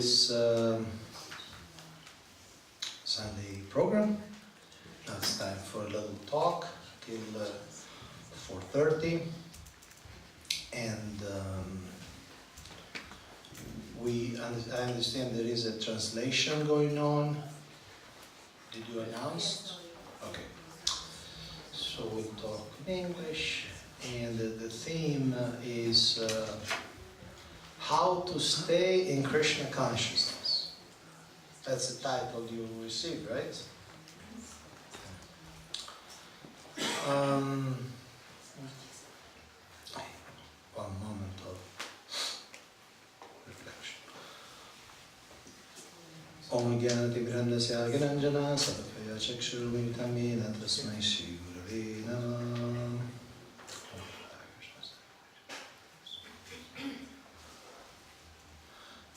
this Sunday program. Now it's time for a little talk till 4:30, and I understand there is a translation going on. Did you announce? Okay. So we'll talk in English, and the theme is how to stay in Krishna consciousness. That's the title you received, right? One moment of reflection. Om Gyanati Brandasya Gyananjana Sadakaya Chakshurumilitam Yena Tasmai Shri Gurave Namah.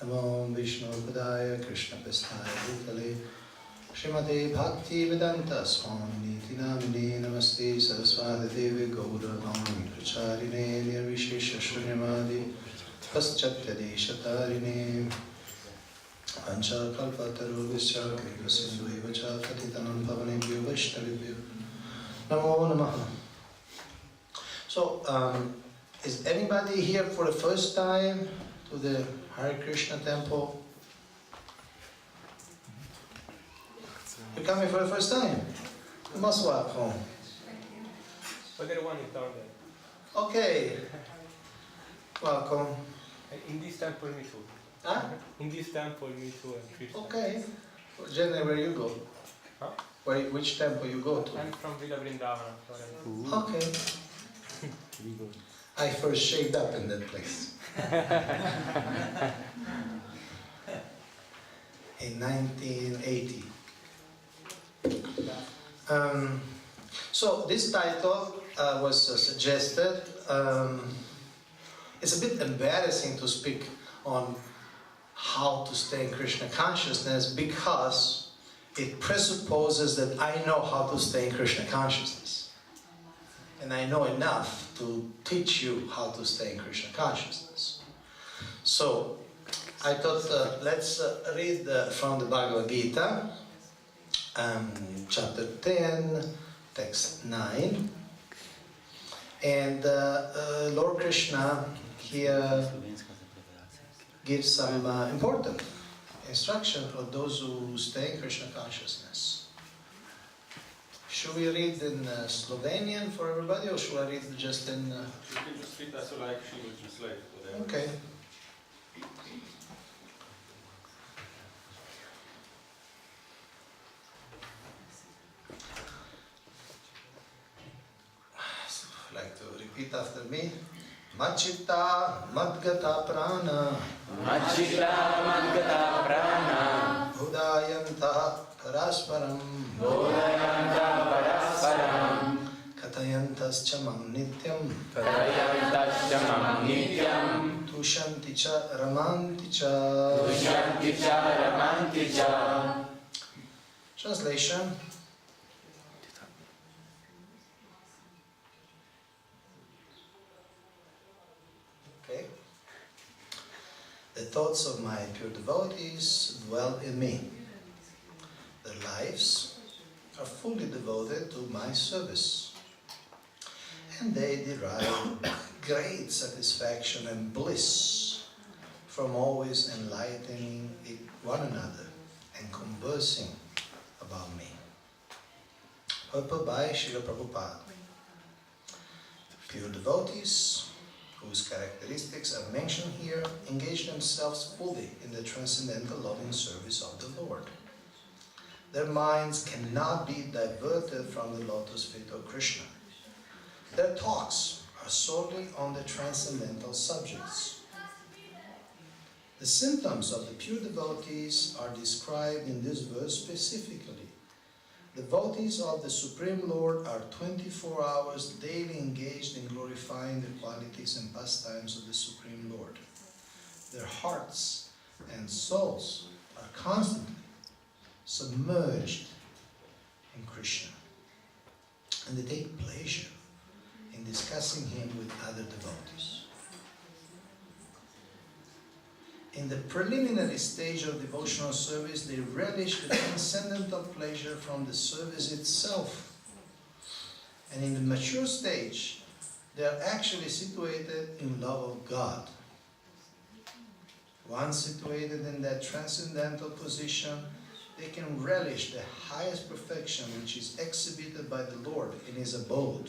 Namo Vishnu Padaya Krishna Pestaya Bhutale Srimate Bhakti Vedanta Swami Namine Namaste Saraswati Devi Gauravani Pracharine Nirvishesha Shunyamadi Paschatya Shatarine Ancha Kalpataru Vischa Kripa Sindhu Evacha Patitanam Pavanebhyo Vaishnavibhyo Namo Namaha. So, is anybody here for the first time to the Hare Krishna temple? You're coming for the first time? You must welcome. But there one is down there. Okay. Welcome. In this temple, me too. Huh? In this temple, me too, and Krishna. Okay. Generally, where you go? Huh? Which temple you go to? I'm from Villa Vrindavana. Okay. I first shaved up in that place. In 1980. So this title was suggested. It's a bit embarrassing to speak on how to stay in Krishna consciousness because it presupposes that I know how to stay in Krishna consciousness. And I know enough to teach you how to stay in Krishna consciousness. So I thought let's read from the Bhagavad Gita, chapter 10, text 9. And Lord Krishna here gives some important instruction for those who stay in Krishna consciousness. Should we read in Slovenian for everybody, or should I read just in... You can just read that so like she will translate. Okay. I'd like to repeat after me. Machitta Madgata Prana Machitta Madgata Prana Udayanta Parasparam Bodhayanta Parasparam Katayantas Chamam Nityam Katayantas Chamam Nityam Tushanti Cha Ramanti Cha. Tushanti Cha Ramanti Cha. Translation. Okay. The thoughts of my pure devotees dwell in me. Their lives are fully devoted to my service, and they derive great satisfaction and bliss from always enlightening one another and conversing about me. Purport by Srila Prabhupada. Pure devotees, whose characteristics are mentioned here, engage themselves fully in the transcendental loving service of the Lord. Their minds cannot be diverted from the lotus feet of Krishna. Their talks are solely on the transcendental subjects. The symptoms of the pure devotees are described in this verse specifically. Devotees of the Supreme Lord are 24 hours daily engaged in glorifying the qualities and pastimes of the Supreme Lord. Their hearts and souls are constantly submerged in Krishna, and they take pleasure in discussing him with other devotees. In the preliminary stage of devotional service, they relish the transcendental pleasure from the service itself. And in the mature stage, they are actually situated in love of God. Once situated in that transcendental position, they can relish the highest perfection which is exhibited by the Lord in His abode.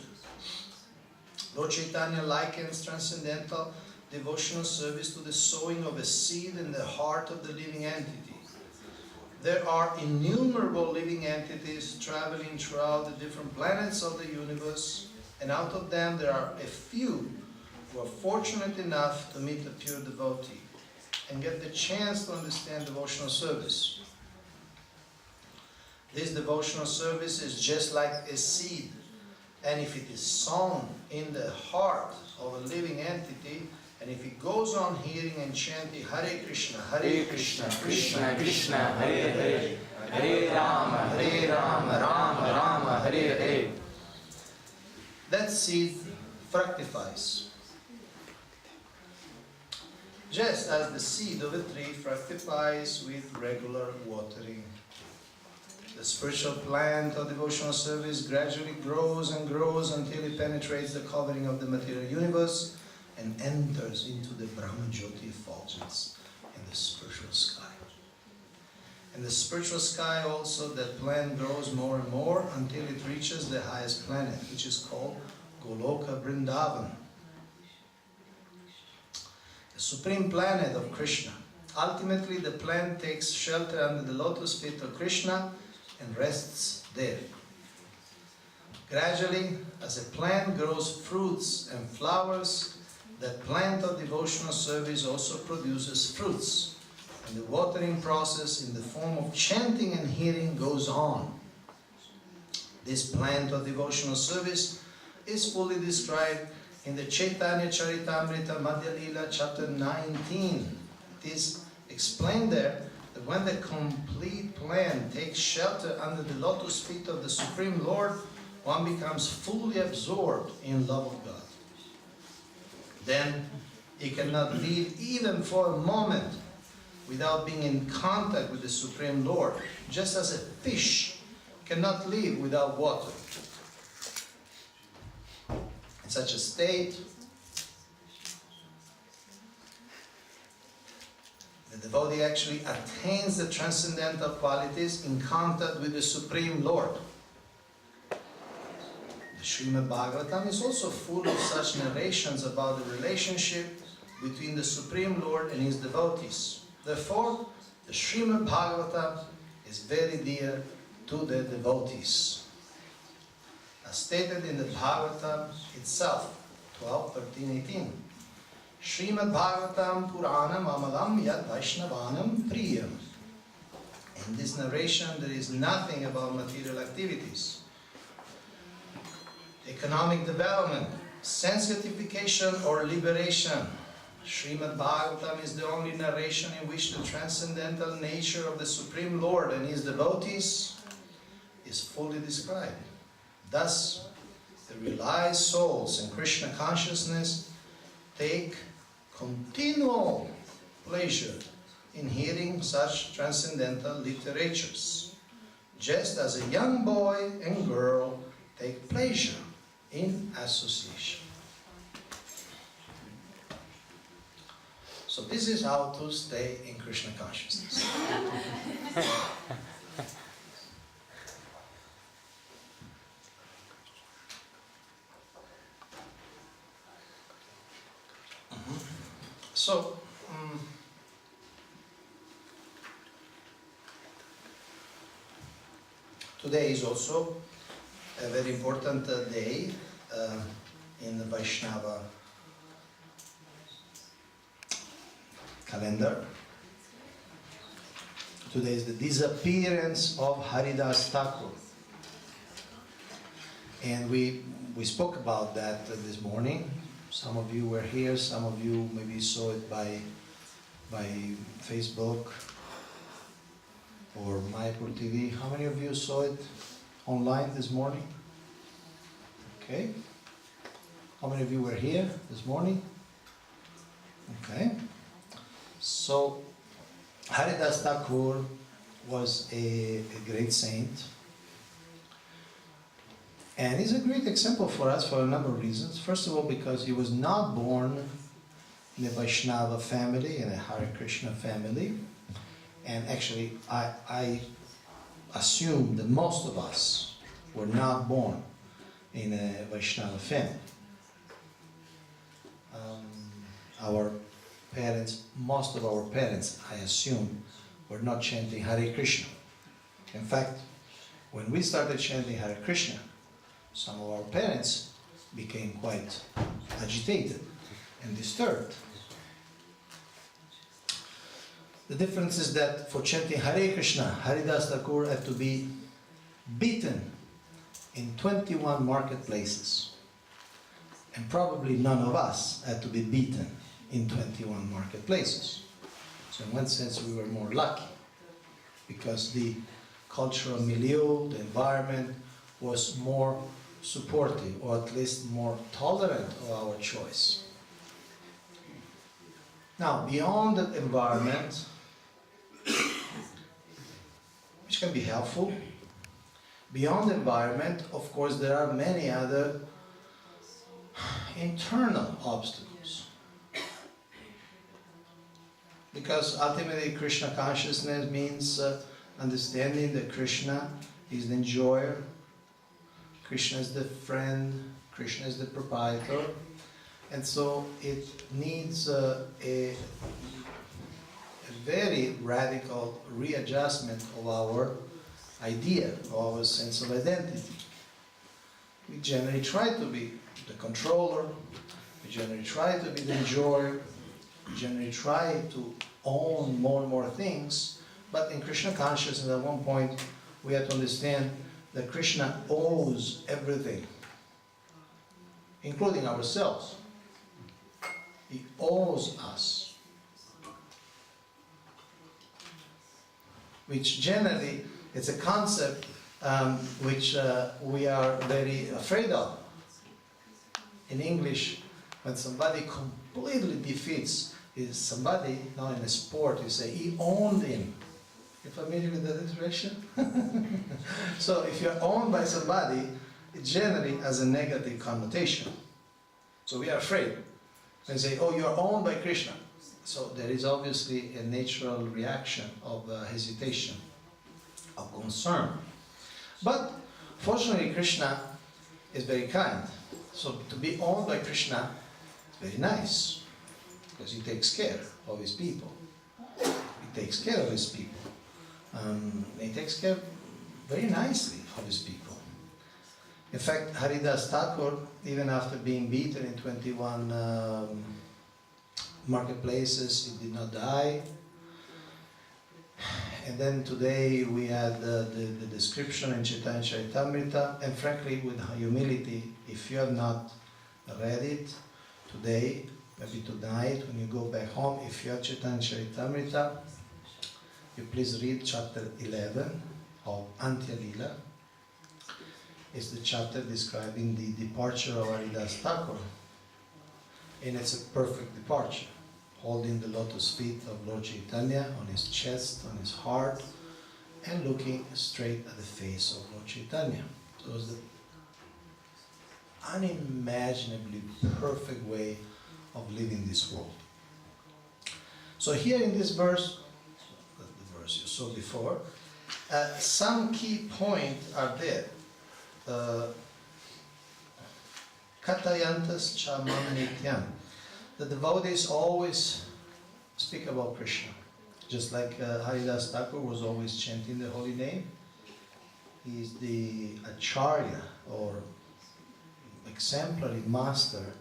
Lord Chaitanya likens transcendental devotional service to the sowing of a seed in the heart of the living entity. There are innumerable living entities traveling throughout the different planets of the universe, and out of them there are a few who are fortunate enough to meet a pure devotee and get the chance to understand devotional service. This devotional service is just like a seed, and if it is sown in the heart of a living entity, and if it goes on hearing and chanting Hare Krishna, Hare Krishna, Krishna Krishna, Hare Hare, Hare Rama, Rama Rama, Hare Hare, that seed fructifies. Just as the seed of a tree fructifies with regular watering. The spiritual plant of devotional service gradually grows and grows until it penetrates the covering of the material universe and enters into the Brahmajyoti effulgence in the spiritual sky. In the spiritual sky also, that plant grows more and more until it reaches the highest planet, which is called Goloka Vrindavan, the supreme planet of Krishna. Ultimately, the plant takes shelter under the lotus feet of Krishna and rests there. Gradually, as a plant grows fruits and flowers, that plant of devotional service also produces fruits, and the watering process in the form of chanting and hearing goes on. This plant of devotional service is fully described in the Chaitanya Charitamrita Madhya Lila chapter 19. It is explained there that when the complete plant takes shelter under the lotus feet of the Supreme Lord, one becomes fully absorbed in love of God. Then he cannot live even for a moment without being in contact with the Supreme Lord, just as a fish cannot live without water. In such a state, the devotee actually attains the transcendental qualities in contact with the Supreme Lord. The Srimad Bhagavatam is also full of such narrations about the relationship between the Supreme Lord and His devotees. Therefore, the Srimad Bhagavatam is very dear to the devotees. As stated in the Bhagavatam itself, 12, 13, 18. Srimad Bhagavatam Puranam Amalam Yad Vaishnavanam Priyam. In this narration, there is nothing about material activities, economic development, sense gratification, or liberation. Srimad Bhagavatam is the only narration in which the transcendental nature of the Supreme Lord and His devotees is fully described. Thus, the realized souls in Krishna consciousness take continual pleasure in hearing such transcendental literatures, just as a young boy and girl take pleasure in association. So this is how to stay in Krishna consciousness. So, today is also a very important day in the Vaishnava calendar. Today is the disappearance of Haridas Thakur. And we spoke about that this morning. Some of you were here, some of you maybe saw it by Facebook or Mayapur TV. How many of you saw it online this morning? Okay. How many of you were here this morning? Okay. So, Haridas Thakur was a great saint. And he's a great example for us for a number of reasons. First of all, because he was not born in a Vaishnava family, in a Hare Krishna family. And actually, I assume that most of us were not born in a Vaishnava family. Our parents, most of our parents, I assume, were not chanting Hare Krishna. In fact, when we started chanting Hare Krishna, some of our parents became quite agitated and disturbed. The difference is that for chanting Hare Krishna, Haridas Thakur had to be beaten in 21 marketplaces. And probably none of us had to be beaten in 21 marketplaces. So in one sense we were more lucky, because the cultural milieu, the environment, was more supportive, or at least more tolerant of our choice. Now, beyond the environment, which can be helpful, beyond the environment, of course, there are many other internal obstacles. Because ultimately Krishna consciousness means understanding that Krishna is the enjoyer, Krishna is the friend, Krishna is the proprietor, and so it needs a very radical readjustment of our idea, of our sense of identity. We generally try to be the controller, we generally try to be the enjoyer, we generally try to own more and more things, but in Krishna consciousness at one point we have to understand that Krishna owes everything, including ourselves. He owes us. Which generally, it's a concept which we are very afraid of. In English, when somebody completely defeats somebody, now in a sport, you say, he owned him. You familiar with that expression? So if you're owned by somebody, it generally has a negative connotation. So we are afraid. When say, oh, you're owned by Krishna. So there is obviously a natural reaction of hesitation, of concern. But fortunately, Krishna is very kind. So to be owned by Krishna is very nice, because he takes care of his people. He takes care of his people. He takes care very nicely of his people. In fact, Haridas Thakur, even after being beaten in 21 marketplaces, he did not die. And then today we had the description in Chaitanya Charitamrita, and frankly, with humility, if you have not read it today, maybe tonight when you go back home, if you have Chaitanya Charitamrita, you please read chapter 11 of Antya-lila. It's the chapter describing the departure of Haridas Thakur. And it's a perfect departure, holding the lotus feet of Lord Chaitanya on his chest, on his heart, and looking straight at the face of Lord Chaitanya. So it was the unimaginably perfect way of living this world. So here in this verse, the verse you saw before, some key points are there. Katayantas chamam nityam. The devotees always speak about Krishna. Just like Haridas Thakur was always chanting the holy name. He is the acharya, or exemplary master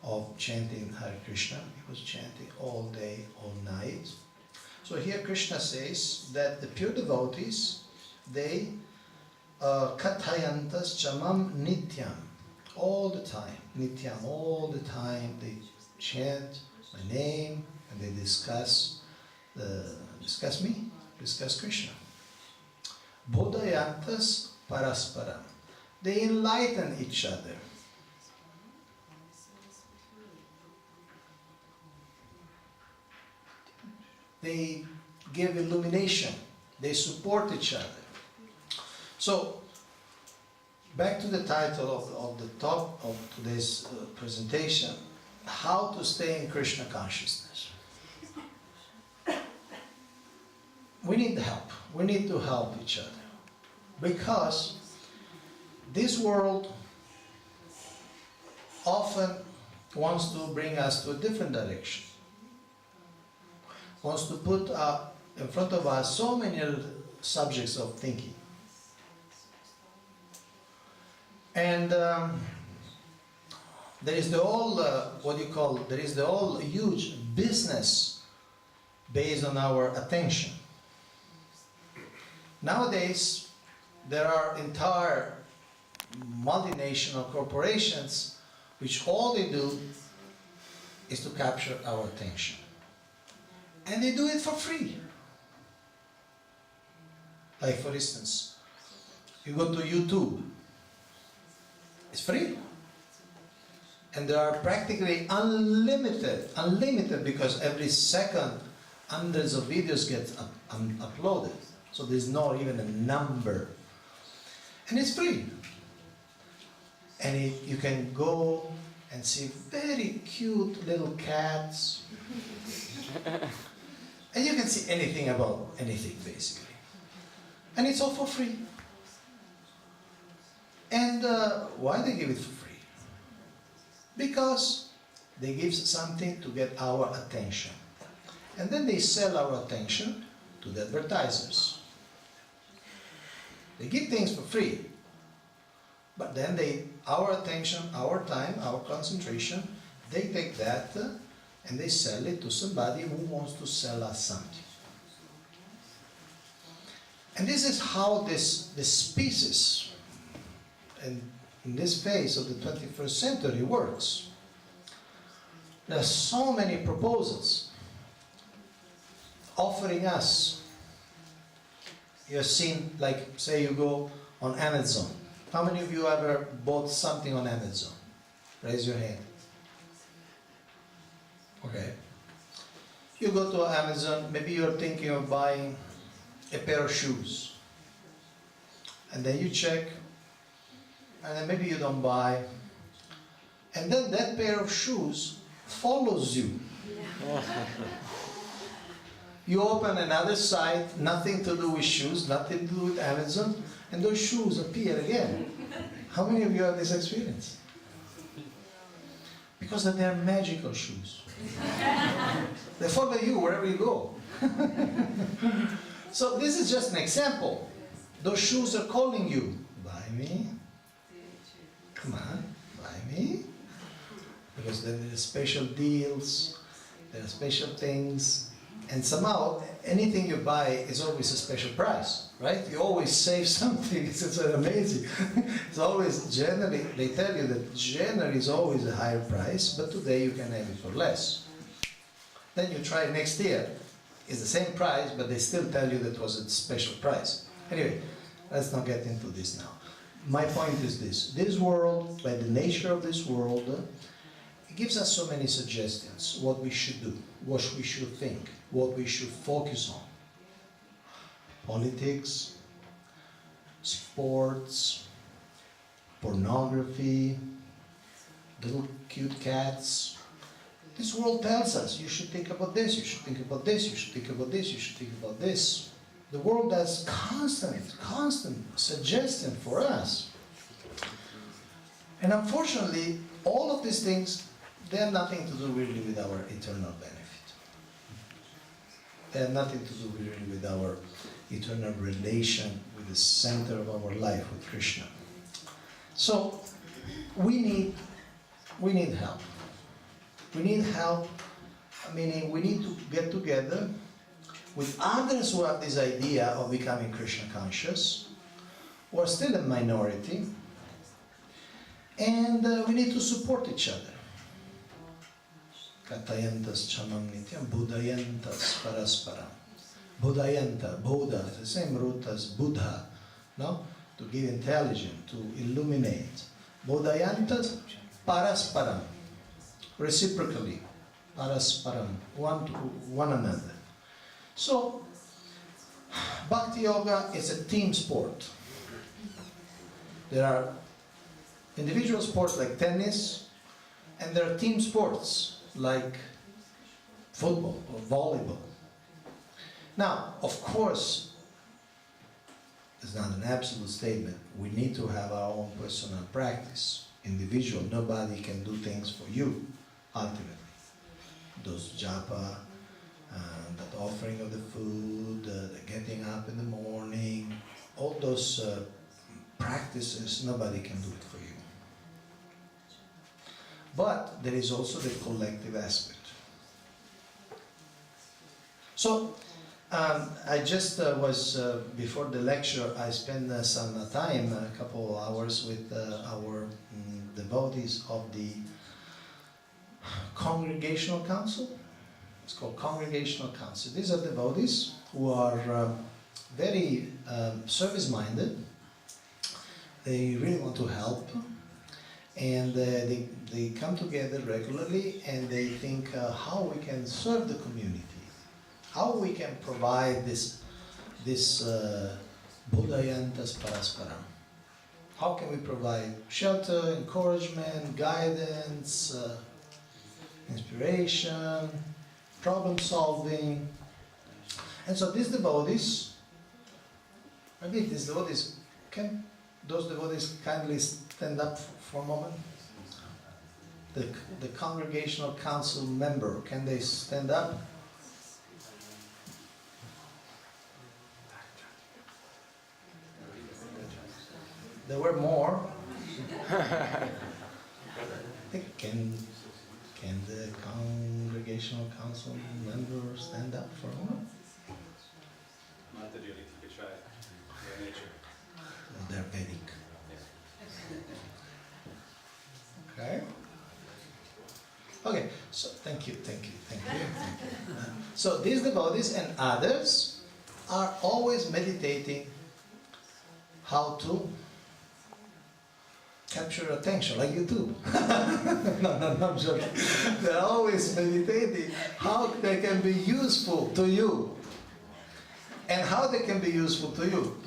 of chanting Hare Krishna. He was chanting all day, all night. So here Krishna says that the pure devotees, they katayantas chamam nityam, all the time, nityam, all the time they chant my name and they discuss me, discuss Krishna. Bodhayantas parasparam, they enlighten each other. they give illumination, they support each other. So, back to the title of the top of today's presentation, how to stay in Krishna consciousness. We need help. We need to help each other. Because this world often wants to bring us to a different direction. Wants to put in front of us so many subjects of thinking. And there is the whole, there is the whole huge business based on our attention. Nowadays, there are entire multinational corporations which all they do is to capture our attention. And they do it for free. Like for instance, you go to YouTube, it's free. And there are practically unlimited because every second hundreds of videos get uploaded. So there's not even a number. And it's free. And you can go and see very cute little cats. And you can see anything about anything, basically. And it's all for free. And why they give it for free? Because they give something to get our attention. And then they sell our attention to the advertisers. They give things for free. But then our attention, our time, our concentration, they take that and they sell it to somebody who wants to sell us something. And this is how this species, and in this phase of the 21st century, works. There are so many proposals offering us. You have seen, like, say you go on Amazon. How many of you ever bought something on Amazon? Raise your hand. Okay. You go to Amazon, maybe you're thinking of buying a pair of shoes. And then you check, and then maybe you don't buy. And then that pair of shoes follows you. You open another site, nothing to do with shoes, nothing to do with Amazon, and those shoes appear again. How many of you have this experience? Because they're magical shoes. They follow you wherever you go. So this is just an example. Those shoes are calling you. Buy me. Come on, buy me. Because then there are special deals, there are special things. And somehow, anything you buy is always a special price, right? You always save something. It's amazing. It's always generally, they tell you that generally is always a higher price, but today you can have it for less. Then you try next year. It's the same price, but they still tell you that it was a special price. Anyway, let's not get into this now. My point is this. This world, by the nature of this world, it gives us so many suggestions, what we should do, what we should think, what we should focus on. Politics, sports, pornography, little cute cats. This world tells us, you should think about this, you should think about this, you should think about this, you should think about this. The world has constant suggestion for us. And unfortunately, all of these things, they have nothing to do really with our eternal benefit. They have nothing to do really with our eternal relation with the center of our life, with Krishna. So, we need help. We need help, meaning we need to get together with others who have this idea of becoming Krishna conscious, who are still a minority, and we need to support each other. Katayantas chamam nityam, buddhayantas parasparam. Buddhayanta, Buddha, is the same root as Buddha, no? To give intelligence, to illuminate. Buddhayantas parasparam, reciprocally, parasparam, one to one another. So, Bhakti Yoga is a team sport. There are individual sports like tennis, and there are team sports like football or volleyball. Now, of course, it's not an absolute statement. We need to have our own personal practice, individual. Nobody can do things for you, ultimately. Those japa, that offering of the food, the getting up in the morning, all those practices, nobody can do it for you. But there is also the collective aspect. So, I just was, before the lecture, I spent some time, a couple of hours with our devotees of the Congregational Council. It's called Congregational Council. These are devotees who are very service-minded. They really want to help. And they come together regularly and they think how we can serve the community. How we can provide this Buddhayantas Parasparam. How can we provide shelter, encouragement, guidance, inspiration, problem solving. And so these devotees, can those devotees kindly stand up for a moment? The Congregational Council member, can they stand up? There were more. Can the Congregational Council member stand up for a moment? Not that you can try. They're nature. They're Vedic. Okay. Okay. So thank you. So these devotees and others are always meditating how to capture attention, like you do. No, I'm joking. They're always meditating how they can be useful to you. And how they can be useful to you.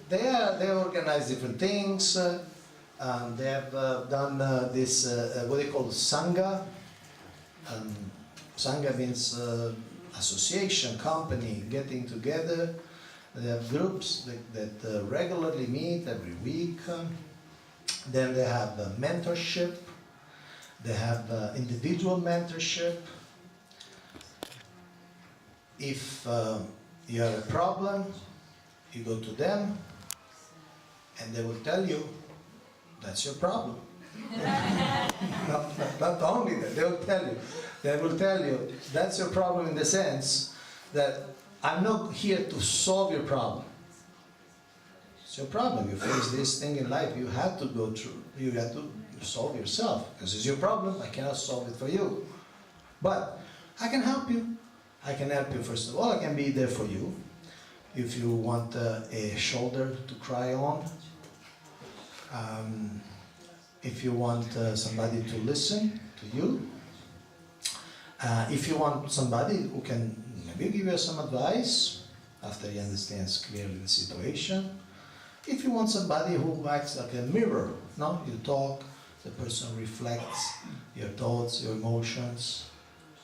They organize different things. They have done this, what they call Sangha. Sangha means association, company, getting together. They have groups that regularly meet every week. Then they have mentorship. They have individual mentorship. If you have a problem, you go to them and they will tell you that's your problem. not only that, they will tell you that's your problem in the sense that I'm not here to solve your problem. It's your problem. You face this thing in life, you have to go through, you have to solve yourself. This is your problem, I cannot solve it for you. But I can help you. I can help you first of all, I can be there for you. If you want a shoulder to cry on, if you want somebody to listen to you, if you want somebody who can maybe give you some advice after he understands clearly the situation. If you want somebody who acts like a mirror, no? You talk, the person reflects your thoughts, your emotions.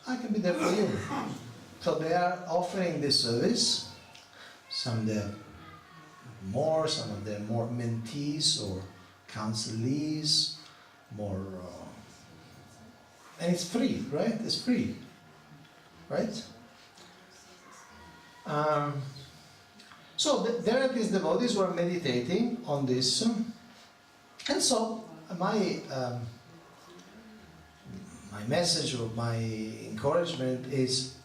I can be there for you. So they are offering this service. Some they're more, some of them more mentees or counselees, more, and it's free, right? It's free, right? So there are these devotees who are meditating on this, and so my message or my encouragement is,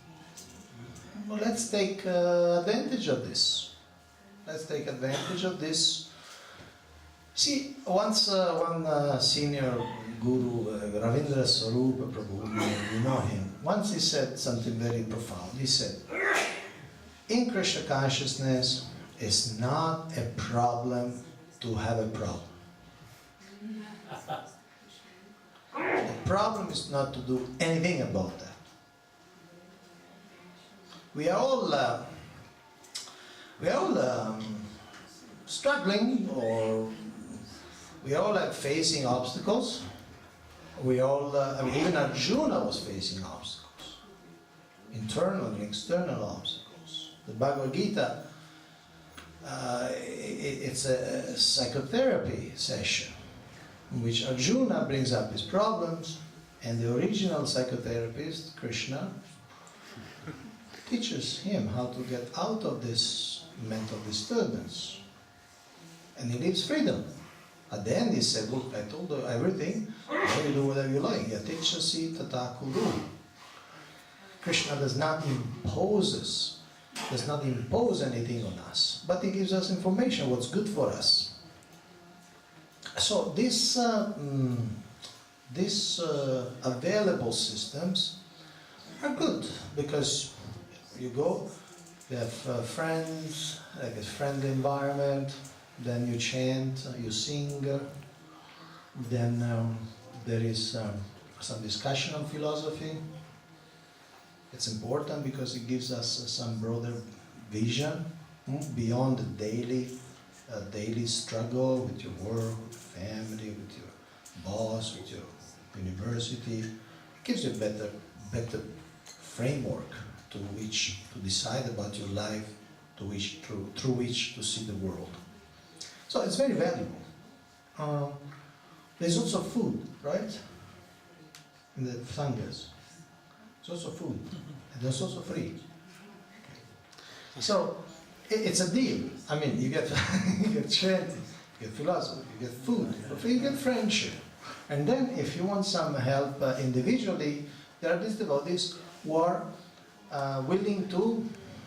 well, let's take advantage of this. Let's take advantage of this. See, once one senior guru, Ravindra Swarupa Prabhu, you know him, once he said something very profound. He said, in Krishna consciousness, it's not a problem to have a problem. The problem is not to do anything about that. we are all struggling, or we are all facing obstacles. We all, I mean, even Arjuna was facing obstacles, internal and external obstacles. The Bhagavad Gita, it's a psychotherapy session in which Arjuna brings up his problems, and the original psychotherapist, Krishna, teaches him how to get out of this mental disturbance. And he lives freedom. At the end he said, look, I told you everything, now you do whatever you like. Yatichasi tata kuru. Krishna does not impose anything on us, but he gives us information, what's good for us. So this available systems are good, because you go, you have friends, like a friendly environment, then you chant, you sing, then there is some discussion on philosophy. It's important because it gives us some broader vision beyond the daily struggle with your work, with family, with your boss, with your university. It gives you a better framework to which to decide about your life, through which to see the world. So it's very valuable. There's also food, right? In the sanghas. There's also food, and there's also free. So it's a deal. I mean, you get you get chanting, you get philosophy, you get food, you get friendship. And then if you want some help individually, there are these devotees who are willing to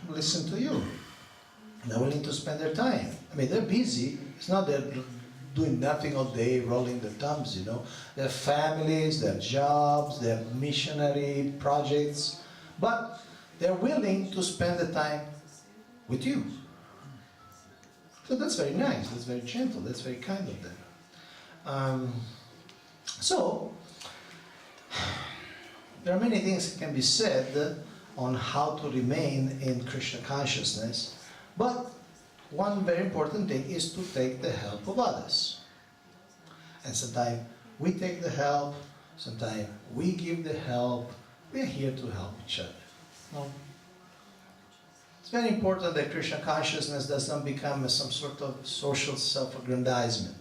listen to you. They're willing to spend their time. I mean, they're busy. It's not they're doing nothing all day, rolling their thumbs, you know. Their families, their jobs, their missionary projects. But they're willing to spend the time with you. So that's very nice, that's very gentle, that's very kind of them. So, there are many things that can be said on how to remain in Krishna consciousness, but one very important thing is to take the help of others. And sometimes we take the help, sometimes we give the help. We are here to help each other. No? It's very important that Krishna consciousness does not become some sort of social self-aggrandizement,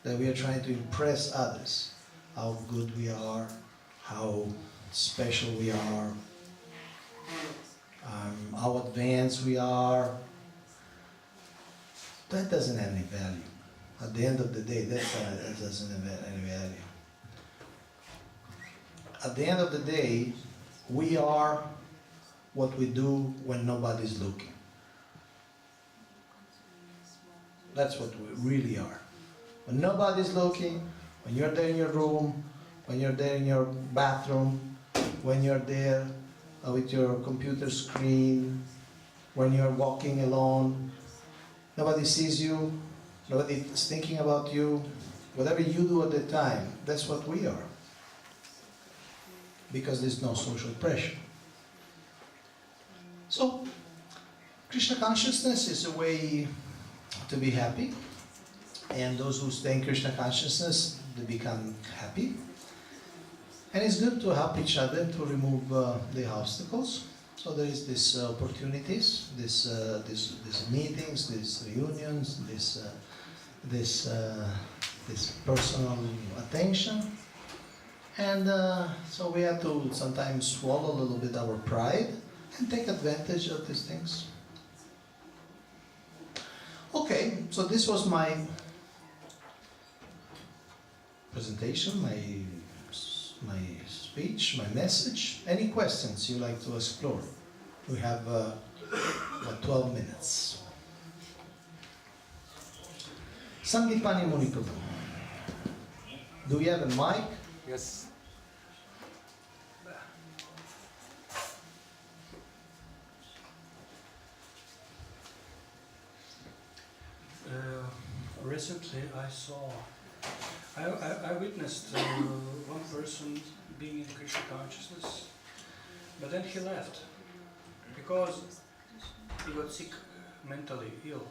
that we are trying to impress others, how good we are, how special we are, how advanced we are. That doesn't have any value. At the end of the day, that doesn't have any value. At the end of the day, we are what we do when nobody's looking. That's what we really are. When nobody's looking, when you're there in your room, when you're there in your bathroom, when you're there with your computer screen, when you're walking alone, nobody sees you, nobody is thinking about you. Whatever you do at the time, that's what we are. Because there's no social pressure. So, Krishna consciousness is a way to be happy. And those who stay in Krishna consciousness, they become happy. And it's good to help each other to remove the obstacles. So there is these opportunities, these meetings, these reunions, this personal attention. And so we have to sometimes swallow a little bit our pride and take advantage of these things. Okay, so this was my presentation, my speech, my message. Any questions you like to explore? We have about 12 minutes. Sangipani Muniprabhu. Do we have a mic? Yes. Recently I witnessed one person being in Krishna consciousness, but then he left because he got sick, mentally ill.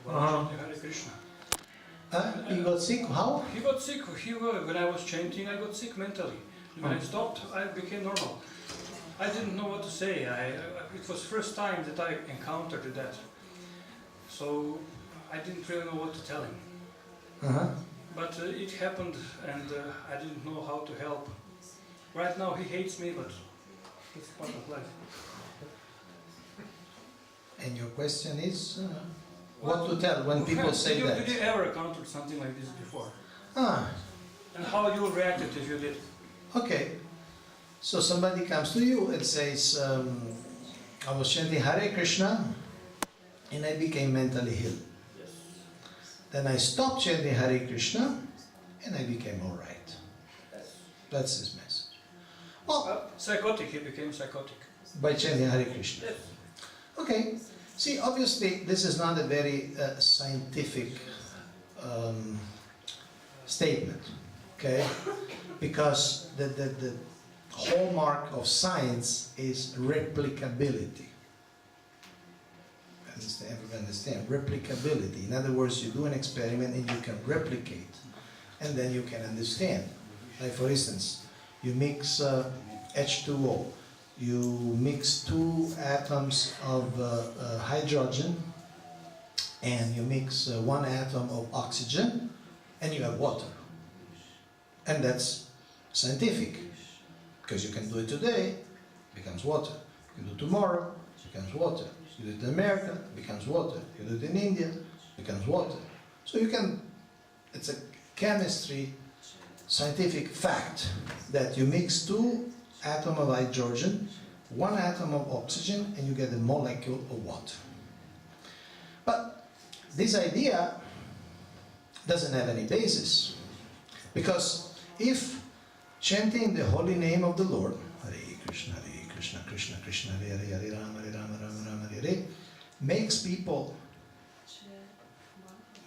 Uh-huh. Hare Krishna. You got sick? How? He got sick. When I was chanting, I got sick mentally. When I stopped, I became normal. I didn't know what to say. It was first time that I encountered that. So I didn't really know what to tell him. Uh-huh. But it happened, and I didn't know how to help. Right now he hates me, but it's part of life. And your question is, what to tell when people say that? Did you ever encounter something like this before? Ah, And how you reacted if you did? okay. So somebody comes to you and says, I was chanting Hare Krishna and I became mentally ill. Yes. Then I stopped chanting Hare Krishna and I became alright. That's his message. Well, Psychotic, he became psychotic. by chanting Hare Krishna. Yes. Okay. See, obviously, this is not a very scientific statement, okay? Because the hallmark of science is replicability. Everyone understand? Replicability. In other words, you do an experiment and you can replicate, and then you can understand. Like, for instance, you mix H2O. You mix 2 atoms of hydrogen and you mix 1 atom of oxygen and you have water. And that's scientific, because you can do it today, it becomes water. You do it tomorrow, it becomes water. You do it in America, it becomes water. You do it in India, it becomes water. So you can, it's a chemistry, scientific fact that you mix 2 atom of hydrogen, 1 atom of oxygen, and you get a molecule of water. But this idea doesn't have any basis, because if chanting the holy name of the Lord, Hare Krishna, Krishna Krishna, Hare Hare, Hare Rama, Rama Hare Hare, makes people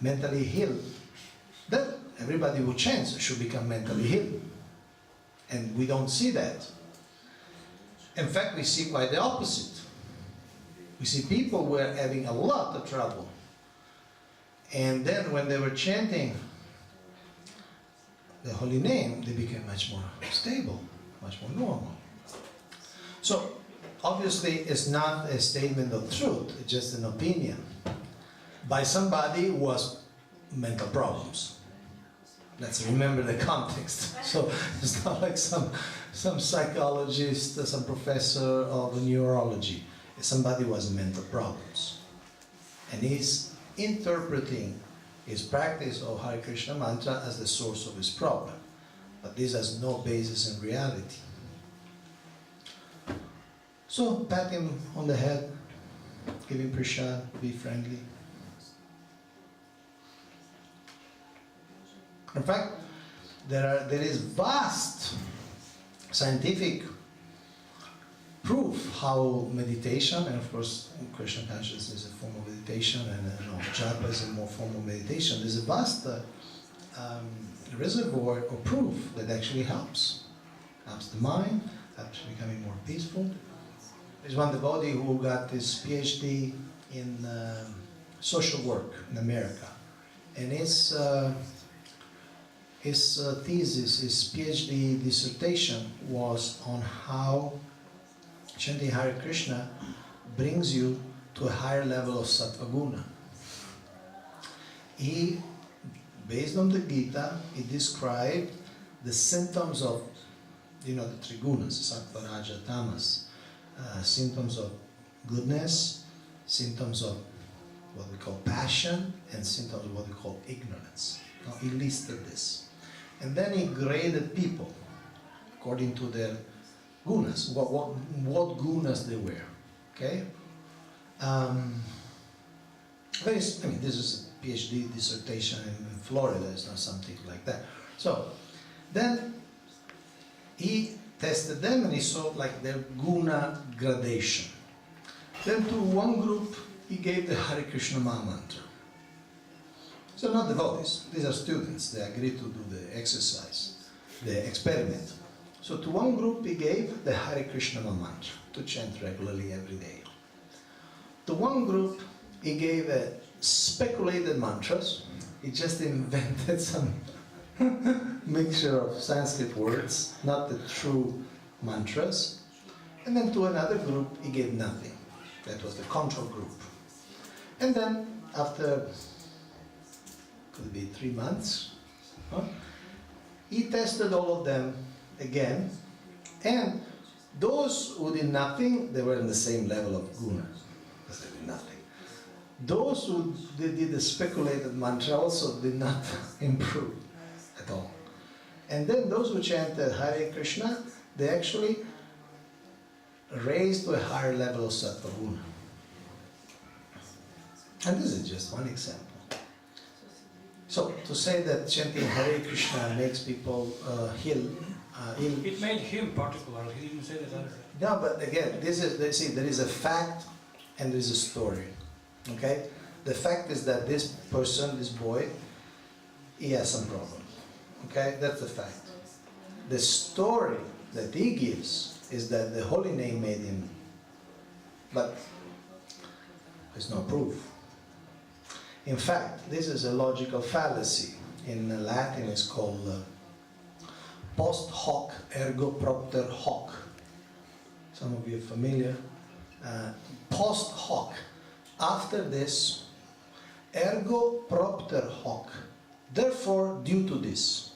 mentally ill, then everybody who chants should become mentally ill. And we don't see that. In fact, we see quite the opposite. We see people who were having a lot of trouble. And then when they were chanting the holy name, they became much more stable, much more normal. So, obviously, it's not a statement of truth, it's just an opinion by somebody who has mental problems. Let's remember the context. So it's not like some psychologist, some professor of neurology. It's somebody who has mental problems. And he's interpreting his practice of Hare Krishna mantra as the source of his problem. But this has no basis in reality. So pat him on the head, give him prasad, be friendly. In fact, there is vast scientific proof how meditation, and of course Krishna Consciousness is a form of meditation, and japa is a more form of meditation. There's a vast reservoir of proof that actually helps the mind, helps becoming more peaceful. There's one devotee who got his PhD in social work in America, and his thesis, his PhD dissertation was on how chanting Hare Krishna brings you to a higher level of sattvaguna. He, based on the Gita, he described the symptoms of, the three gunas, sattva, raja, tamas, symptoms of goodness, symptoms of what we call passion, and symptoms of what we call ignorance. Now, he listed this. And then he graded people according to their gunas, what gunas they were. Okay? This is a PhD dissertation in Florida, it's not something like that. So, then he tested them and he saw like their guna gradation. Then to one group he gave the Hare Krishna Maha Mantra. So not devotees, these are students, they agreed to do the exercise, the experiment. So to one group he gave the Hare Krishna Maha Mantra to chant regularly every day. To one group, he gave speculated mantras. He just invented some mixture of Sanskrit words, not the true mantras. And then to another group, he gave nothing. That was the control group. And then, after, could be 3 months, he tested all of them again. And those who did nothing, they were in the same level of guna, because they did nothing. Those who did the speculated mantra also did not improve at all. And then those who chanted Hare Krishna, they actually raised to a higher level of sattva guna. And this is just one example. So to say that chanting Hare Krishna makes people heal. It made him particular. He didn't say that either. No, but again, this is, see, there is a fact and there is a story. Okay? The fact is that this person, this boy, he has some problem. Okay? That's the fact. The story that he gives is that the holy name made him, but there's no proof. In fact, this is a logical fallacy. In Latin, it's called post hoc ergo propter hoc. Some of you are familiar. Post hoc. After this, ergo propter hoc. Therefore, due to this.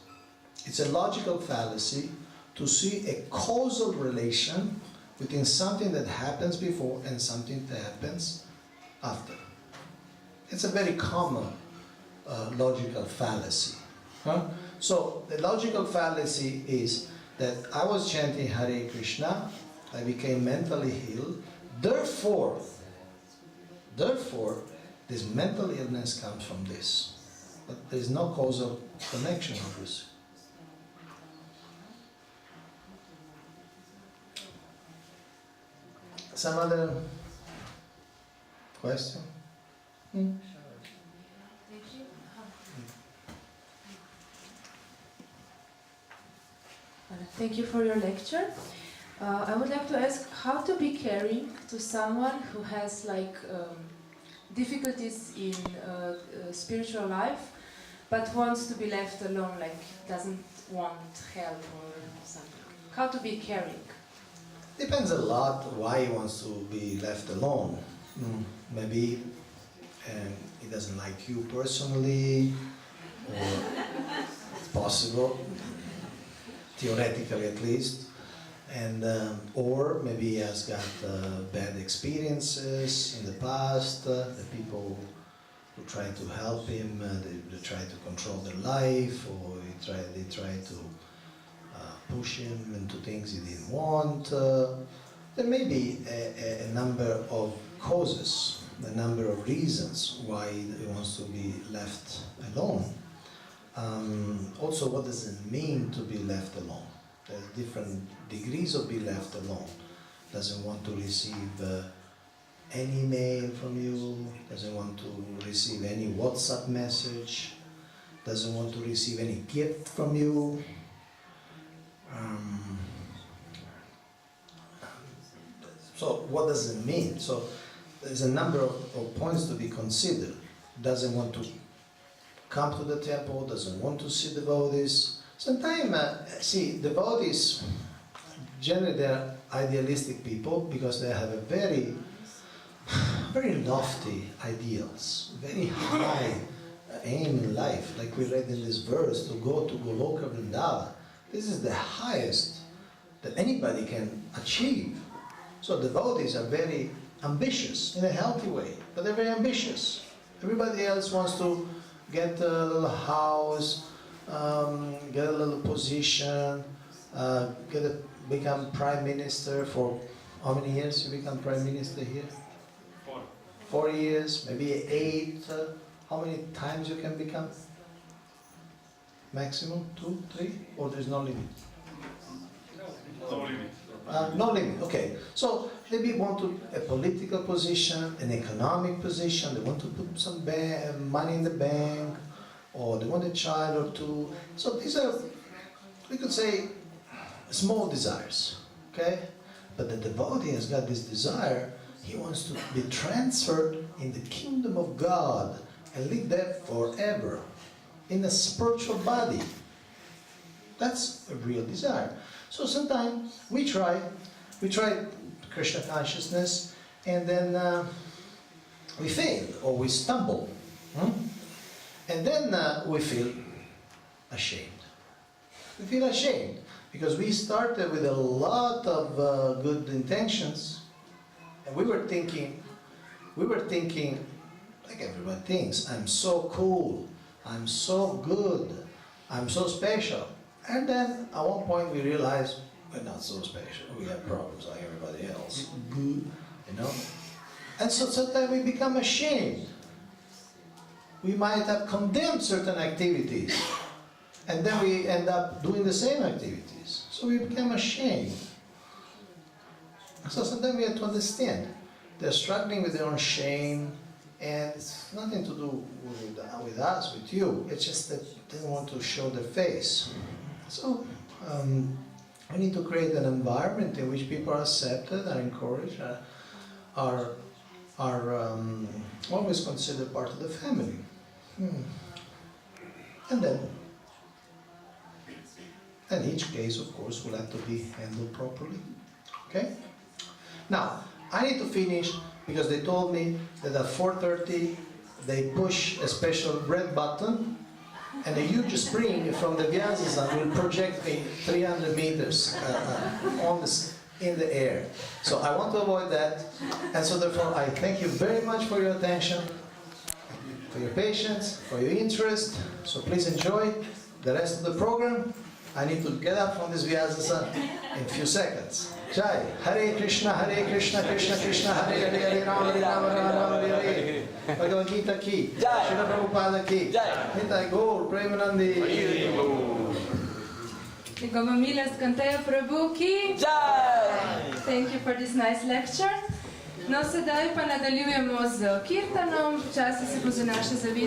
It's a logical fallacy to see a causal relation between something that happens before and something that happens after. It's a very common logical fallacy. So the logical fallacy is that I was chanting Hare Krishna, I became mentally healed, therefore, this mental illness comes from this. But there is no causal connection, obviously. Some other question? Thank you for your lecture. I would like to ask how to be caring to someone who has difficulties in spiritual life, but wants to be left alone, like doesn't want help or something. How to be caring? Depends a lot why he wants to be left alone. Maybe he doesn't like you personally, or it's possible, theoretically at least, and or maybe he has got bad experiences in the past. The people who try to help him, they try to control their life, or they try to push him into things he didn't want. There may be a number of causes, a number of reasons why he wants to be left alone. Also, what does it mean to be left alone? There's different degrees of being left alone. Doesn't want to receive any mail from you, doesn't want to receive any WhatsApp message, doesn't want to receive any gift from you. So what does it mean? So there's a number of points to be considered. Doesn't want to come to the temple, doesn't want to see devotees. Sometimes, see, devotees, generally they're idealistic people because they have a very lofty ideals, very high aim in life. Like we read in this verse, to go to Goloka Vrindavan. This is the highest that anybody can achieve. So devotees are very ambitious in a healthy way, but they're very ambitious. Everybody else wants to get a little house, get a little position, become prime minister for how many years you become prime minister here? 4 years, maybe 8. How many times you can become? Maximum 2, 3, or there's no limit? No limit. No limit, okay. So maybe want to a political position, an economic position, they want to put some money in the bank, or they want a child or two. So these are, we could say, small desires, okay? But the devotee has got this desire, He wants to be transferred in the kingdom of God and live there forever in a spiritual body. That's a real desire. So sometimes we try Krishna consciousness, and then we fail or we stumble. And then we feel ashamed. We feel ashamed because we started with a lot of good intentions, and we were thinking, like everyone thinks, I'm so cool, I'm so good, I'm so special. And then at one point we realize we're not so special. We have problems like everybody else. Good, you know. And so sometimes we become ashamed. We might have condemned certain activities, and then we end up doing the same activities. So we become ashamed. So sometimes we have to understand they're struggling with their own shame, and it's nothing to do with us, with you. It's just that they don't want to show their face. So we need to create an environment in which people are accepted, are encouraged, are always considered part of the family. And then, each case, of course, will have to be handled properly. Okay? Now, I need to finish because they told me that at 4:30 they push a special red button and a huge spring from the Vyasa will project me 300 meters in the air. So I want to avoid that, and so therefore I thank you very much for your attention, for your patience, for your interest. So please enjoy the rest of the program. I need to get up from this Vyasa in a few seconds. Jai, Hare Krishna, Krishna Krishna, Hare Hare, Hare Rama, Rama Rama, Hare Hare. Bhagavad Gita ki, Srila Prabhupada ki, Nitai Gaur, Premanandi. Njegova milost Kaunteya Prabhu ki. Thank you for this nice lecture. No, sedaj pa nadaljujemo z kirtanom. Počasi se bo za naše zavise